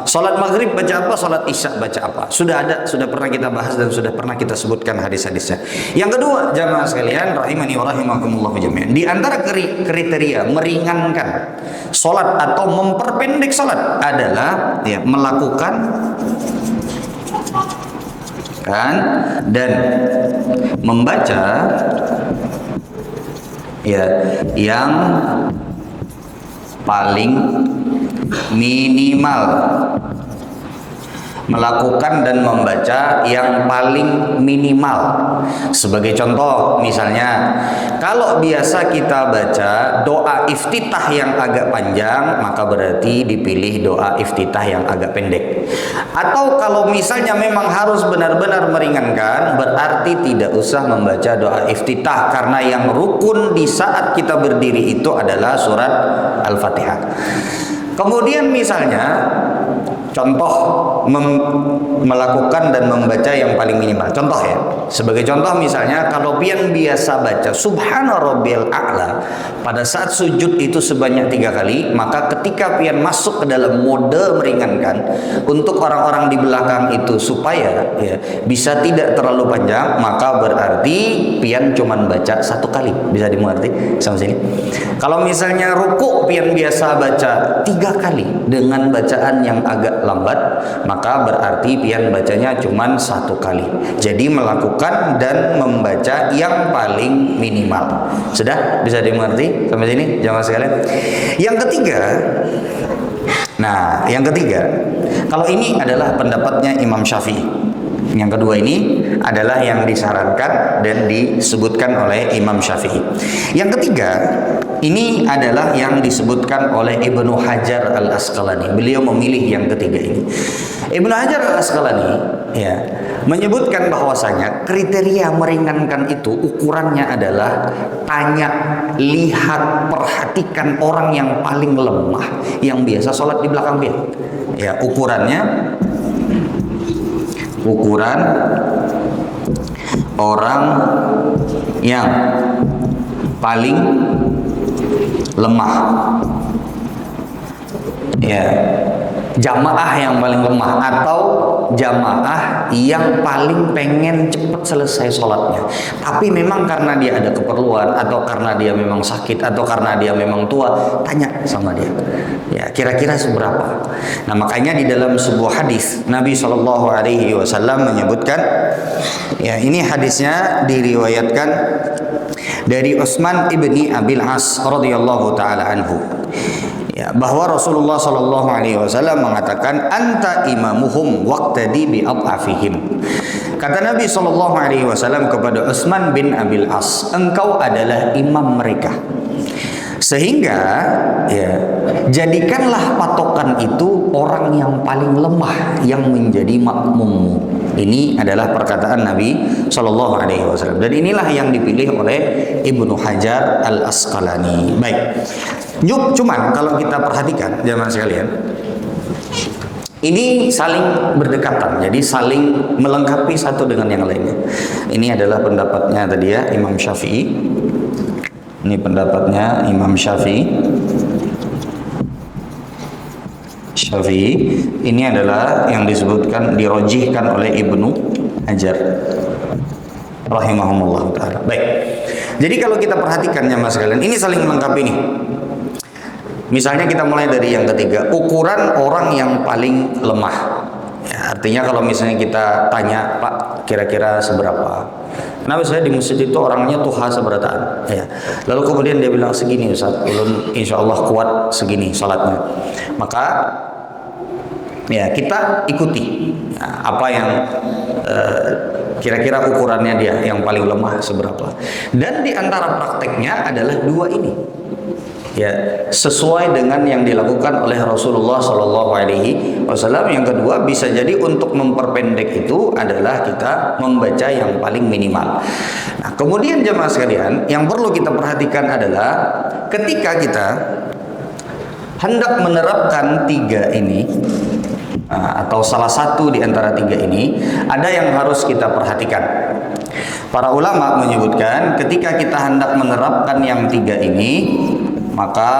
sholat maghrib baca apa, sholat isya baca apa. Sudah ada, sudah pernah kita bahas dan sudah pernah kita sebutkan hadis-hadisnya. Yang kedua, jamaah sekalian, rahimani wa rahimakumullah jami'an. Di antara kriteria meringankan sholat atau memperpendek sholat adalah ya, melakukan kan dan membaca ya yang paling minimal, melakukan dan membaca yang paling minimal. Sebagai contoh, misalnya kalau biasa kita baca doa iftitah yang agak panjang, maka berarti dipilih doa iftitah yang agak pendek. Atau kalau misalnya memang harus benar-benar meringankan, berarti tidak usah membaca doa iftitah, karena yang rukun di saat kita berdiri itu adalah surat Al-Fatihah. Kemudian misalnya contoh melakukan dan membaca yang paling minimal. Contoh ya, sebagai contoh misalnya kalau pian biasa baca Subhana Rabbiyal A'la pada saat sujud itu sebanyak 3 kali, maka ketika pian masuk ke dalam mode meringankan untuk orang-orang di belakang itu supaya ya bisa tidak terlalu panjang, maka berarti pian cuman baca 1 kali. Bisa dimengerti sampai sini? Kalau misalnya ruku pian biasa baca 3 kali dengan bacaan yang agak lambat, maka berarti pian bacanya cuma 1 kali. Jadi melakukan dan membaca yang paling minimal. Sudah bisa dimengerti sampai sini jamaah sekalian? Yang ketiga, kalau ini adalah pendapatnya Imam Syafi'i. Yang kedua ini adalah yang disarankan dan disebutkan oleh Imam Syafi'i. Yang ketiga, ini adalah yang disebutkan oleh Ibnu Hajar Al-Asqalani. Beliau memilih yang ketiga ini. Ibnu Hajar Al-Asqalani ya menyebutkan bahwasanya kriteria meringankan itu ukurannya adalah tanya, lihat, perhatikan orang yang paling lemah yang biasa sholat di belakang dia. Ya, ukuran orang yang paling lemah, ya, jamaah yang paling lemah atau jamaah yang paling pengen cepat selesai sholatnya, tapi memang karena dia ada keperluan atau karena dia memang sakit atau karena dia memang tua, tanya sama dia ya kira-kira seberapa. Nah, makanya di dalam sebuah hadis Nabi Shallallahu Alaihi Wasallam menyebutkan, ya ini hadisnya diriwayatkan dari Utsman ibni Abil As radhiyallahu taala anhu, ya, bahwa Rasulullah Shallallahu Alaihi Wasallam mengatakan, anta imamuhum waqtadi bi adhafihim. Kata Nabi Shallallahu Alaihi Wasallam kepada Utsman bin Abil As, engkau adalah imam mereka, sehingga ya jadikanlah patokan itu orang yang paling lemah yang menjadi makmummu. Ini adalah perkataan Nabi Shallallahu Alaihi Wasallam, dan inilah yang dipilih oleh Ibnu Hajar Al Asqalani. Baik, cuman kalau kita perhatikan jamaah sekalian, ini saling berdekatan, jadi saling melengkapi satu dengan yang lainnya. Ini adalah pendapatnya tadi ya Imam Syafi'i. Ini pendapatnya Imam Syafi'i. Ini adalah yang disebutkan, dirojihkan oleh Ibnu Hajar rahimahumullah ta'ala. Baik, jadi kalau kita perhatikan jamaah sekalian, ini saling melengkapi nih. Misalnya kita mulai dari yang ketiga, ukuran orang yang paling lemah. Ya, artinya kalau misalnya kita tanya, Pak, kira-kira seberapa? Kenapa saya di masjid itu orangnya tuha seberataan? Ya. Lalu kemudian dia bilang segini, Ustaz, ulun insya Allah kuat segini salatnya. Maka ya kita ikuti apa yang Kira-kira ukurannya dia yang paling lemah seberapa. Dan di antara prakteknya adalah dua ini. Ya, sesuai dengan yang dilakukan oleh Rasulullah Shallallahu Alaihi Wasallam. Yang kedua, bisa jadi untuk memperpendek itu adalah kita membaca yang paling minimal. Nah, kemudian jemaah sekalian, yang perlu kita perhatikan adalah ketika kita hendak menerapkan tiga ini, atau salah satu di antara tiga ini, ada yang harus kita perhatikan. Para ulama menyebutkan ketika kita hendak menerapkan yang tiga ini, maka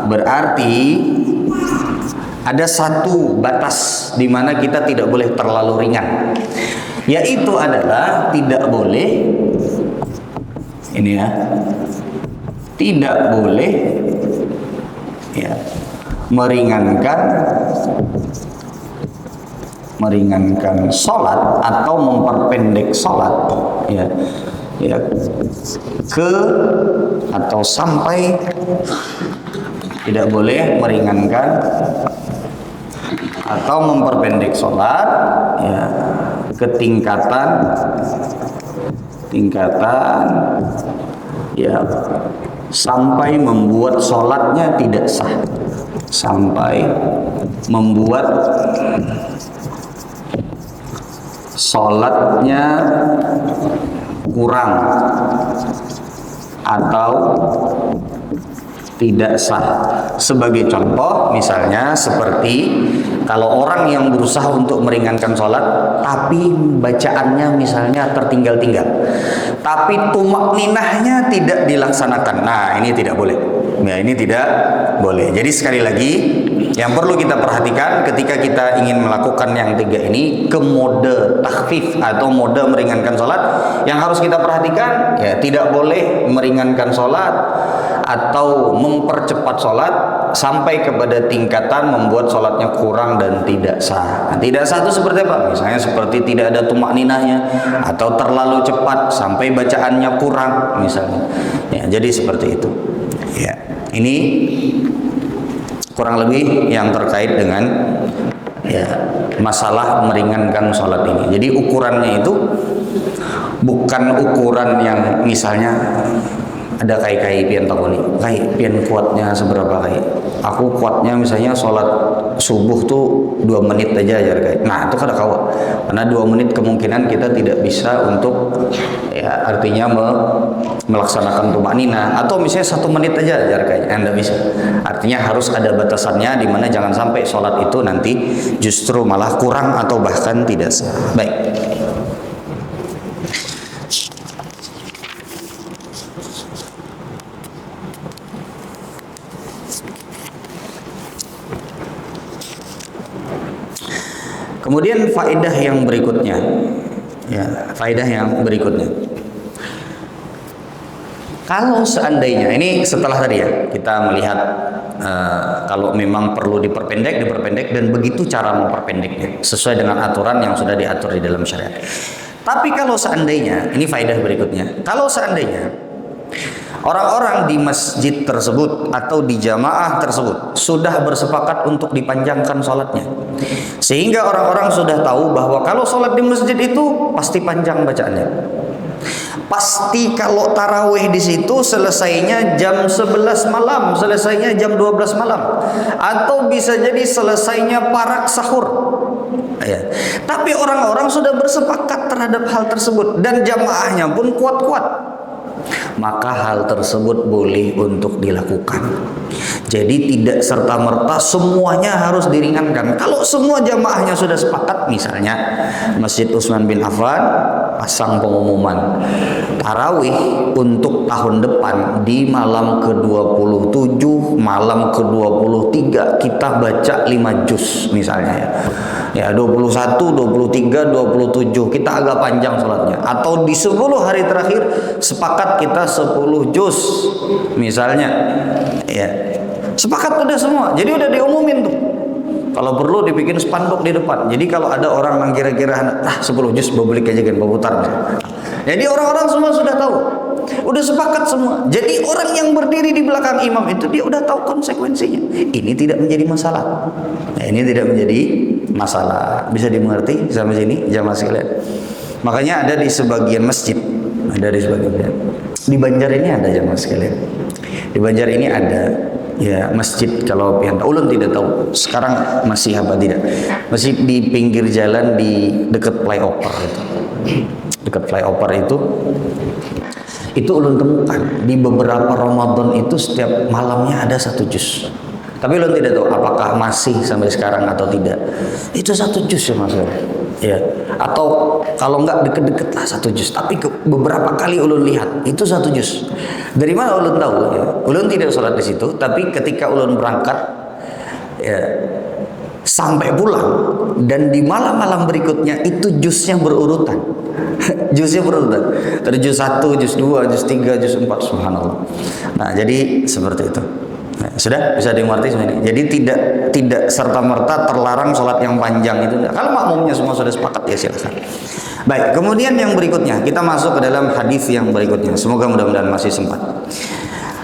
berarti ada satu batas di mana kita tidak boleh terlalu ringan, yaitu adalah tidak boleh ini ya, tidak boleh ya meringankan sholat atau memperpendek sholat ya ke atau sampai, tidak boleh meringankan atau memperpendek sholat ya ke tingkatan ya sampai membuat sholatnya tidak sah, sampai membuat sholatnya kurang atau tidak sah. Sebagai contoh, misalnya seperti kalau orang yang berusaha untuk meringankan sholat tapi bacaannya misalnya tertinggal-tinggal, tapi tumak ninahnya tidak dilaksanakan. Nah, ini tidak boleh. Ya, ini tidak boleh. Jadi sekali lagi, yang perlu kita perhatikan ketika kita ingin melakukan yang tiga ini ke mode takhfif atau mode meringankan sholat, yang harus kita perhatikan ya tidak boleh meringankan sholat atau mempercepat sholat sampai kepada tingkatan membuat sholatnya kurang dan tidak sah. Nah, tidak sah itu seperti apa? Misalnya seperti tidak ada tumak ninahnya, atau terlalu cepat sampai bacaannya kurang misalnya. Ya, jadi seperti itu. Ya, ini kurang lebih yang terkait dengan ya masalah meringankan sholat ini. Jadi ukurannya itu bukan ukuran yang misalnya ada kai pian takoni, kai pian kuatnya seberapa kai. Aku kuatnya misalnya sholat subuh tuh 2 menit aja ya kai. Nah itu kada kawa, karena 2 menit kemungkinan kita tidak bisa untuk ya artinya melaksanakan tumanina, atau misalnya 1 menit aja ajar kai, Anda bisa. Artinya harus ada batasannya, di mana jangan sampai sholat itu nanti justru malah kurang atau bahkan tidak sah. Baik. Kemudian faedah yang berikutnya, kalau seandainya ini setelah tadi ya kita melihat kalau memang perlu diperpendek dan begitu cara memperpendeknya sesuai dengan aturan yang sudah diatur di dalam syariat. Tapi kalau seandainya, ini faedah berikutnya, kalau seandainya orang-orang di masjid tersebut atau di jamaah tersebut sudah bersepakat untuk dipanjangkan sholatnya, sehingga orang-orang sudah tahu bahwa kalau sholat di masjid itu pasti panjang bacaannya. Pasti kalau tarawih di situ selesainya jam 11 malam, selesainya jam 12 malam, atau bisa jadi selesainya parak sahur. Ya. Tapi orang-orang sudah bersepakat terhadap hal tersebut dan jamaahnya pun kuat-kuat, maka hal tersebut boleh untuk dilakukan. Jadi tidak serta-merta semuanya harus diringankan. Kalau semua jamaahnya sudah sepakat, misalnya Masjid Utsman bin Affan pasang pengumuman tarawih untuk tahun depan di malam ke-27, malam ke-23 kita baca 5 juz misalnya ya. Ya 21, 23, 27 kita agak panjang sholatnya, atau di 10 hari terakhir sepakat kita 10 juz misalnya ya, sepakat udah semua, jadi udah diumumin tuh. Kalau perlu dibikin spanduk di depan, jadi kalau ada orang yang kira-kira 10 juz bebelik aja kan berputar, jadi orang-orang semua sudah tahu, udah sepakat semua. Jadi orang yang berdiri di belakang imam itu dia udah tahu konsekuensinya. Ini tidak menjadi masalah. Nah, ini tidak menjadi masalah. Bisa dimengerti sampai sini jamaah sekalian? Makanya ada di sebagian masjid, ada di sebagian. Di Banjar ini ada jemaah sekalian. Di Banjar ini ada ya masjid, kalau pihak ulun tidak tahu sekarang masih apa tidak. Masih di pinggir jalan di dekat flyover itu. Dekat flyover itu ulun temukan di beberapa Ramadan itu setiap malamnya ada 1 juz. Tapi ulun tidak tahu apakah masih sampai sekarang atau tidak. Itu 1 juz ya Mas. Ya, atau kalau enggak deket-deket lah 1 juz. Tapi beberapa kali ulun lihat itu 1 juz. Dari mana ulun tahu? Ya, ulun tidak sholat di situ, tapi ketika ulun berangkat, ya, sampai pulang dan di malam-malam berikutnya itu juznya berurutan. Juznya berurutan. Dari juz 1, juz 2, juz 3, juz 4, subhanallah. Nah, jadi seperti itu. Nah, sudah bisa dimengerti semua ini. Jadi tidak serta-merta terlarang sholat yang panjang itu. Kalau makmumnya semua sudah sepakat ya silakan. Baik, kemudian yang berikutnya kita masuk ke dalam hadis yang berikutnya. Semoga mudah-mudahan masih sempat.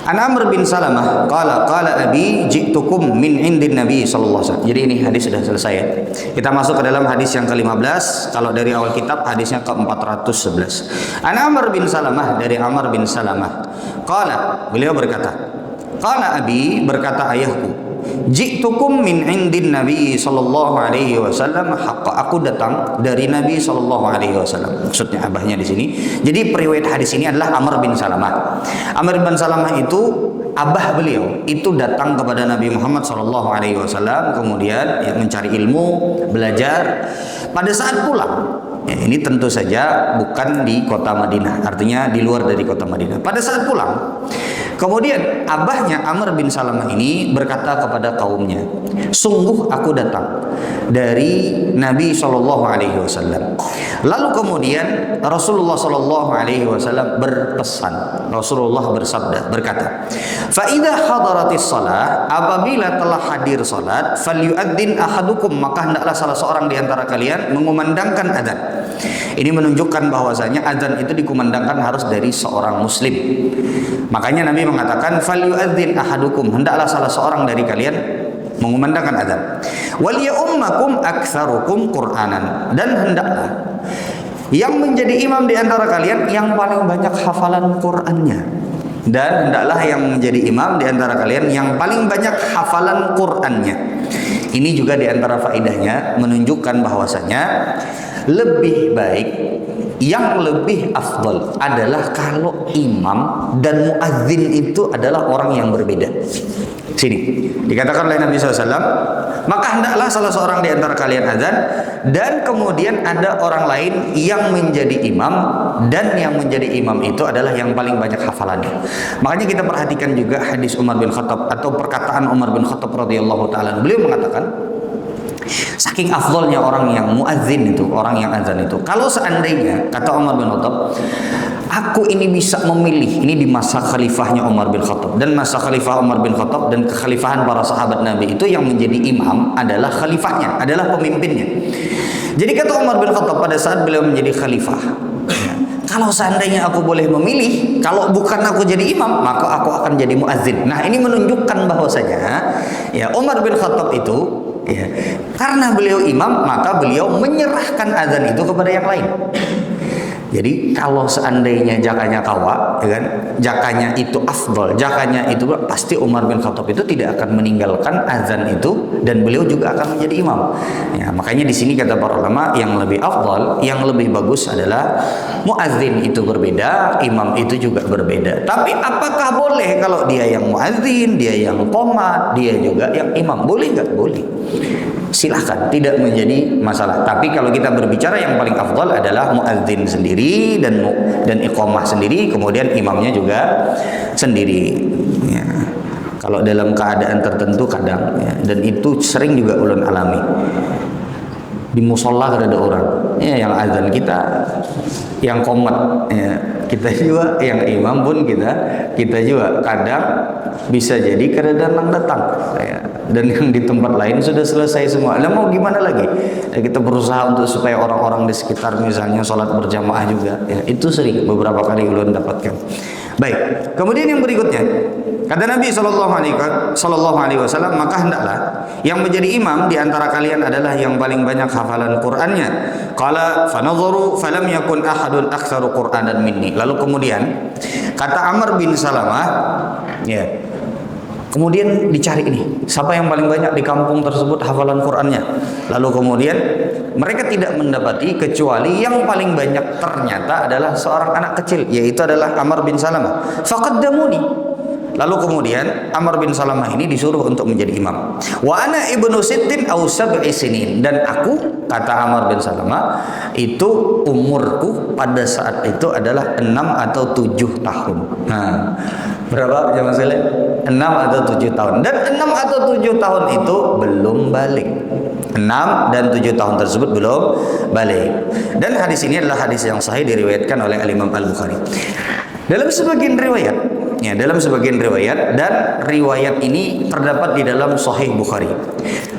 An Amr bin Salamah qala abi ji'tukum min indin Nabi sallallahu alaihi wasallam. Jadi ini hadis sudah selesai ya. Kita masuk ke dalam hadis yang ke-15. Kalau dari awal kitab hadisnya ke-411. An Amr bin Salamah, dari Amr bin Salamah. Qala, beliau berkata, qala abi, berkata ayahku, ji'tukum min indin Nabi sallallahu alaihi wasallam haqqa, aku datang dari Nabi sallallahu alaihi wasallam. Maksudnya abahnya di sini. Jadi periwayat hadis ini adalah Amr bin Salamah. Amr bin Salamah itu abah beliau itu datang kepada Nabi Muhammad sallallahu alaihi wasallam, kemudian ya, mencari ilmu, belajar. Pada saat pulang, ya, ini tentu saja bukan di kota Madinah, artinya di luar dari kota Madinah. Pada saat pulang, kemudian abahnya Amr bin Salamah ini berkata kepada kaumnya, sungguh aku datang dari Nabi Shallallahu Alaihi Wasallam. Lalu kemudian Rasulullah Shallallahu Alaihi Wasallam berpesan, Rasulullah bersabda, berkata, "Faida hadaratis salat, apabila telah hadir salat, falyu'adzin ahadukum, maka hendaklah salah seorang di antara kalian mengumandangkan adzan." Ini menunjukkan bahwasanya adzan itu dikumandangkan harus dari seorang muslim. Makanya Nabi mengatakan falyu'adzin ahadukum, hendaklah salah seorang dari kalian mengumandangkan adzan. Wal ya'ummakum aktsarukum Qur'anan, dan hendaklah yang menjadi imam di antara kalian yang paling banyak hafalan Qur'annya. Dan hendaklah yang menjadi imam di antara kalian yang paling banyak hafalan Qur'annya. Ini juga di antara faedahnya menunjukkan bahwasanya lebih baik, yang lebih afdal adalah kalau imam dan muadzin itu adalah orang yang berbeda. Sini dikatakan oleh Nabi SAW, maka hendaklah salah seorang di antara kalian azan, dan kemudian ada orang lain yang menjadi imam, dan yang menjadi imam itu adalah yang paling banyak hafalannya. Makanya kita perhatikan juga hadis Umar bin Khattab atau perkataan Umar bin Khattab radhiyallahu taala. Beliau mengatakan, saking afdolnya orang yang muadzin itu, orang yang azan itu, kalau seandainya, kata Umar bin Khattab, aku ini bisa memilih, ini di masa khalifahnya Umar bin Khattab, dan masa khalifah Umar bin Khattab dan kekhalifahan para sahabat Nabi itu yang menjadi imam adalah khalifahnya, adalah pemimpinnya. Jadi kata Umar bin Khattab pada saat beliau menjadi khalifah, kalau seandainya aku boleh memilih, kalau bukan aku jadi imam, maka aku akan jadi muadzin. Nah, ini menunjukkan bahwasanya ya Umar bin Khattab itu ya, karena beliau imam, maka beliau menyerahkan azan itu kepada yang lain. Jadi kalau seandainya jakanya kawa, ya kan, jakanya itu afdol, jakanya itu pasti Umar bin Khattab itu tidak akan meninggalkan azan itu, dan beliau juga akan menjadi imam. Ya, makanya di sini kata para ulama, yang lebih afdol, yang lebih bagus adalah muadzin itu berbeda, imam itu juga berbeda. Tapi apakah boleh kalau dia yang muadzin, dia yang qomat, dia juga yang imam? Boleh nggak? Boleh. Silahkan, tidak menjadi masalah. Tapi kalau kita berbicara yang paling afdal adalah muadzin sendiri dan iqamah sendiri, kemudian imamnya juga sendiri. Ya. Kalau dalam keadaan tertentu kadang, ya, dan itu sering juga ulun alami. Di musola ada orang, ya, yang azan kita, yang qomat, ya, kita juga, yang imam pun kita juga kadang bisa jadi kadang datang, ya. Dan yang di tempat lain sudah selesai semua. Lah mau gimana lagi? Ya, kita berusaha untuk supaya orang-orang di sekitar misalnya sholat berjamaah juga. Ya, itu sering beberapa kali ulun dapatkan. Baik, kemudian yang berikutnya, kata Nabi Shallallahu Alaihi Wasallam, maka hendaklah yang menjadi imam di antara kalian adalah yang paling banyak hafalan Qur'annya. Qala fanadharu falam yakun ahadun aktsaru Qur'anan minni. Lalu kemudian kata Amr bin Salamah, ya, kemudian dicari ini, siapa yang paling banyak di kampung tersebut hafalan Qur'annya. Lalu kemudian mereka tidak mendapati kecuali yang paling banyak ternyata adalah seorang anak kecil, yaitu adalah Amr bin Salamah. Faqaddamuni. Lalu kemudian Amr bin Salamah ini disuruh untuk menjadi imam. Wa ana ibnu sittin aw sab'i sinin, dan aku, kata Amr bin Salamah, itu umurku pada saat itu adalah 6 atau 7 tahun. Nah, berapa jemaah sekalian? 6 atau 7 tahun. Dan 6 atau 7 tahun itu belum balik. 6 dan 7 tahun tersebut belum balik. Dan hadis ini adalah hadis yang sahih, diriwayatkan oleh Al-Imam Al-Bukhari. Dalam sebagian riwayat, dan riwayat ini terdapat di dalam Sahih Bukhari.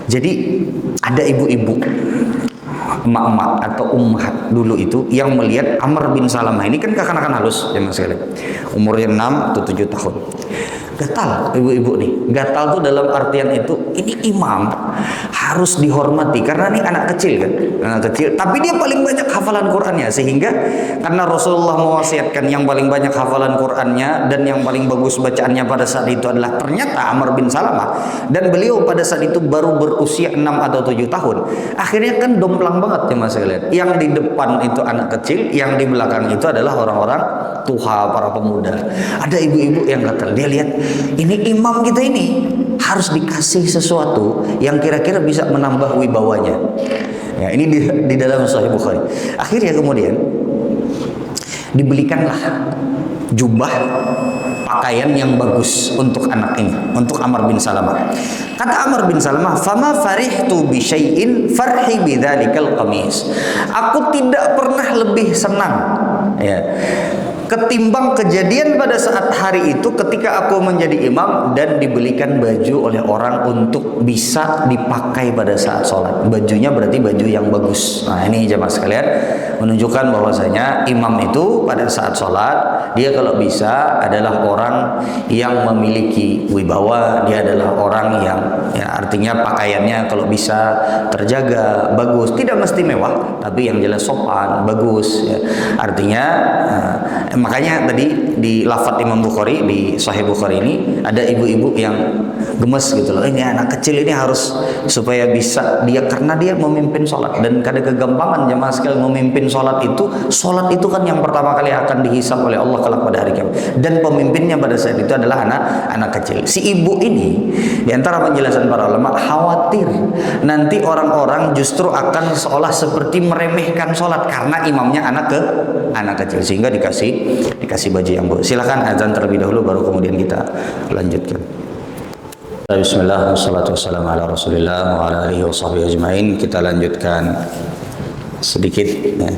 Jadi ada ibu-ibu, emak-emak atau ummahat dulu itu yang melihat Amr bin Salamah ini, kan kekanakan halus jemaah sekalian, umurnya 6 atau 7 tahun. Gatal ibu-ibu nih. Gatal tuh dalam artian itu, ini imam harus dihormati karena ini anak kecil kan, anak kecil. Tapi dia paling banyak hafalan Qur'annya, sehingga karena Rasulullah mewasiatkan yang paling banyak hafalan Qur'annya dan yang paling bagus bacaannya pada saat itu adalah ternyata Amr bin Salamah, dan beliau pada saat itu baru berusia 6 atau 7 tahun. Akhirnya kan domplang banget ya mas sekalian. Yang di depan itu anak kecil, yang di belakang itu adalah orang-orang tua, para pemuda. Ada ibu-ibu yang gatal, dia lihat ini imam kita ini harus dikasih sesuatu yang kira-kira bisa menambah wibawanya. Ya, ini di dalam Sahih Bukhari. Akhirnya kemudian dibelikanlah jubah, pakaian yang bagus untuk anak ini, untuk Amr bin Salamah. Kata Amr bin Salamah, "Fama farihtu bi syai'in farhi bidzalikal qamis." Aku tidak pernah lebih senang, ya, ketimbang kejadian pada saat hari itu ketika aku menjadi imam dan dibelikan baju oleh orang untuk bisa dipakai pada saat sholat. Bajunya berarti baju yang bagus. Nah ini jemaah sekalian menunjukkan bahwasanya imam itu pada saat sholat, dia kalau bisa adalah orang yang memiliki wibawa, dia adalah orang yang, ya, artinya pakaiannya kalau bisa terjaga, bagus, tidak mesti mewah, tapi yang jelas sopan, bagus, ya. Artinya makanya tadi di lafadz Imam Bukhari, di Sahih Bukhari ini ada ibu-ibu yang gemes gitu loh, ini anak kecil ini harus supaya bisa dia, karena dia memimpin sholat, dan kada kegampangan jemaah sekalian memimpin sholat itu kan yang pertama kali akan dihisab oleh Allah kelak pada hari kiamat, dan pemimpinnya pada saat itu adalah anak kecil. Si ibu ini di antara penjelasan para ulama khawatir nanti orang-orang justru akan seolah seperti meremehkan sholat karena imamnya anak kecil, sehingga dikasih baju yang bagus. Silakan azan terlebih dahulu baru kemudian kita lanjutkan. Bismillah, wassalatu wassalamu ala rasulillah wa ala alihi wa sahbihi ajma'in. Kita lanjutkan sedikit, ya.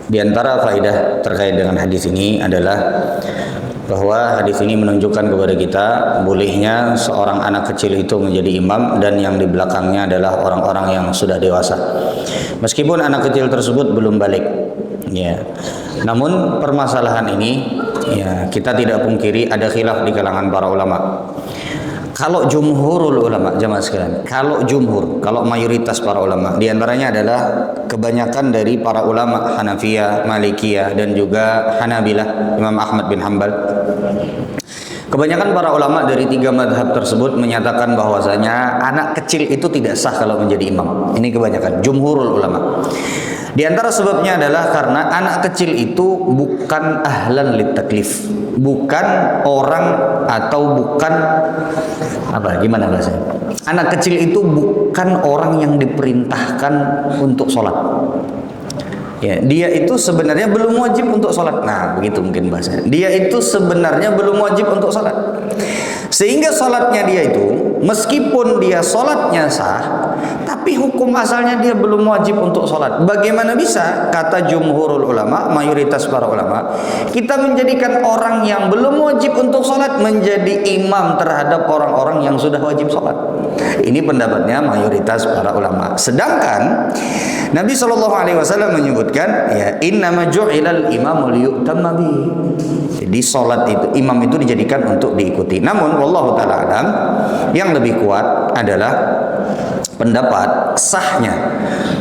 Di antara faedah terkait dengan hadis ini adalah bahwa hadis ini menunjukkan kepada kita bolehnya seorang anak kecil itu menjadi imam dan yang di belakangnya adalah orang-orang yang sudah dewasa, meskipun anak kecil tersebut belum balik, ya. Namun permasalahan ini, ya, kita tidak pungkiri ada khilaf di kalangan para ulama. Kalau jumhurul ulama, jamaah sekalian, kalau mayoritas para ulama, di antaranya adalah kebanyakan dari para ulama Hanafiyah, Malikiyah, dan juga Hanabilah, Imam Ahmad bin Hanbal. Kebanyakan para ulama dari 3 madhab tersebut menyatakan bahwasanya anak kecil itu tidak sah kalau menjadi imam. Ini kebanyakan jumhurul ulama. Di antara sebabnya adalah karena anak kecil itu bukan ahlan litaklif, bukan orang atau bukan gimana bahasanya? Anak kecil itu bukan orang yang diperintahkan untuk sholat. Ya, dia itu sebenarnya belum wajib untuk sholat. Nah, begitu mungkin bahasanya. Dia itu sebenarnya belum wajib untuk sholat. Sehingga sholatnya dia itu, meskipun dia sholatnya sah, tapi hukum asalnya dia belum wajib untuk sholat. Bagaimana bisa, kata jumhurul ulama, mayoritas para ulama, kita menjadikan orang yang belum wajib untuk sholat menjadi imam terhadap orang-orang yang sudah wajib sholat? Ini pendapatnya mayoritas para ulama. Sedangkan Nabi SAW menyebutkan, ya, innama ju'ilal imamu liyu'tamma bihi. Jadi salat itu, imam itu dijadikan untuk diikuti. Namun wallahu ta'ala alam, yang lebih kuat adalah pendapat sahnya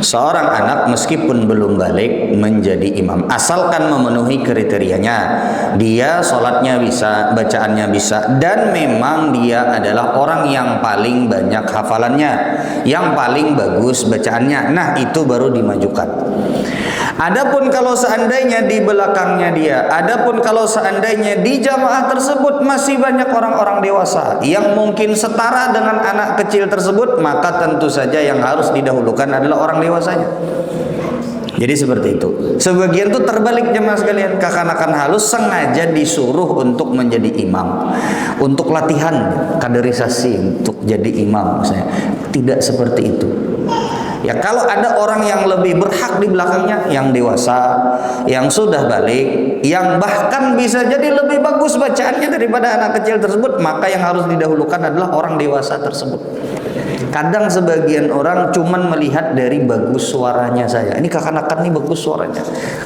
seorang anak meskipun belum balik menjadi imam, asalkan memenuhi kriterianya. Dia sholatnya bisa, bacaannya bisa, dan memang dia adalah orang yang paling banyak hafalannya, yang paling bagus bacaannya. Nah, itu baru dimajukan. Adapun kalau seandainya di belakangnya dia, adapun kalau seandainya di jamaah tersebut masih banyak orang-orang dewasa yang mungkin setara dengan anak kecil tersebut, maka tentu saja yang harus didahulukan adalah orang dewasanya. Jadi seperti itu. Sebagian tuh terbalik jemaah sekalian, kekanakan halus sengaja disuruh untuk menjadi imam, untuk latihan kaderisasi untuk jadi imam misalnya. Tidak seperti itu. Ya, kalau ada orang yang lebih berhak di belakangnya, yang dewasa, yang sudah balik, yang bahkan bisa jadi lebih bagus bacaannya daripada anak kecil tersebut, maka yang harus didahulukan adalah orang dewasa tersebut. Kadang sebagian orang cuman melihat dari bagus suaranya saya. Ini kekanakan nih bagus suaranya,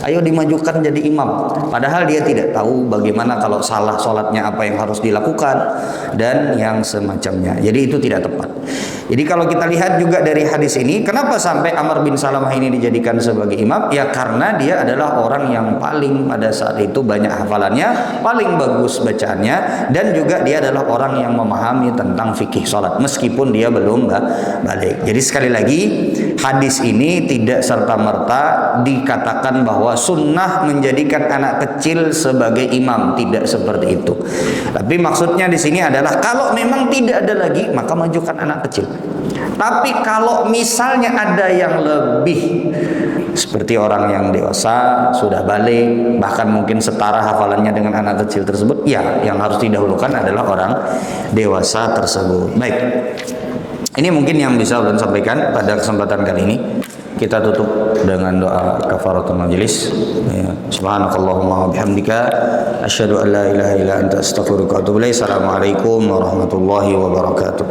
ayo dimajukan jadi imam. Padahal dia tidak tahu bagaimana kalau salah sholatnya apa yang harus dilakukan dan yang semacamnya. Jadi itu tidak tepat. Jadi kalau kita lihat juga dari hadis ini, kenapa sampai Amr bin Salamah ini dijadikan sebagai imam? Ya karena dia adalah orang yang paling pada saat itu banyak hafalannya, paling bagus bacaannya, dan juga dia adalah orang yang memahami tentang fikih sholat meskipun dia belum balik. Jadi sekali lagi, hadis ini tidak serta-merta dikatakan bahwa sunnah menjadikan anak kecil sebagai imam, tidak seperti itu. Tapi maksudnya di sini adalah kalau memang tidak ada lagi, maka majukan anak kecil. Tapi kalau misalnya ada yang lebih, seperti orang yang dewasa sudah balik, bahkan mungkin setara hafalannya dengan anak kecil tersebut, ya yang harus didahulukan adalah orang dewasa tersebut. Baik, ini mungkin yang bisa ulun sampaikan pada kesempatan kali ini. Kita tutup dengan doa kafaratul majelis. Ya. Subhanakallahumma wa bihamdika asyhadu an la ilaha illa anta astaghfiruka wa atubu ilaik. Assalamualaikum warahmatullahi wabarakatuh.